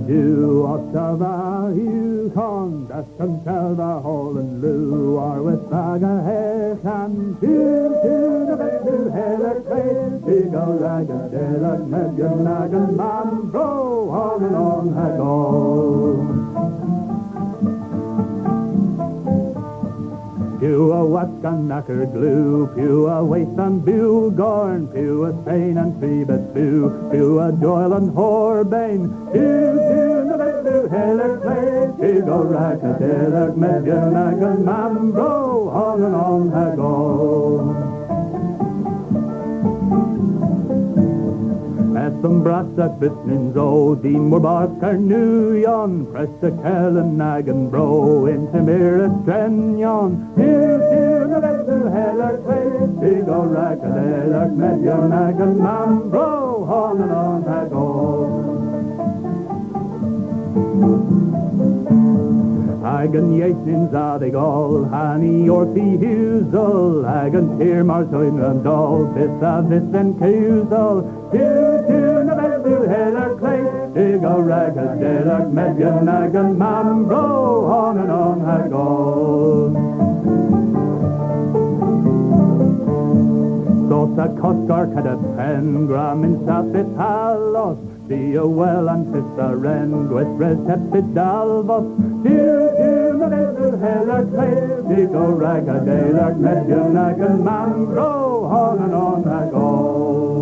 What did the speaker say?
do Ottawa, you con, Dastan, Selva, Hall and Lou, or with Saga, Hechan, to the bed to Heller, Clay, Digo, Raga, Della, Megan, Nagan, Man, Bro, on and on I go. Pew a Watkan knacker glue, pew a waist and bew gorn, pew a Spain and Phoebus bew, pew a Doyle and Horbane, pew the bed Heller Clay, pew go rack a Dillard, Median, Nagan, Mambro, on and on I go. Some brasach bitnins o, the Morbark are New Yon, press a Kellen Nagan bro, into Mira Strenyon, pew the vessel Heller Clay, big o rack a Heller, Median, Nagan, man bro, on and on I go. Hagan Yaitnins Adigol, Hanny Orpy Husel, Hagan Tirmars Oinrandol, Vis and Cusel, to the vessel Heller Clay, big o rag a Deller, Median, Nagan, man bro, on and on I go. Sota Cosgark had a pengram in South Italos, see a well and Fissa Ren, Guesres Epidalvos, to the vessel Heller Clay, big o rag a Deller, Median, Nagan, man bro, on and on I go.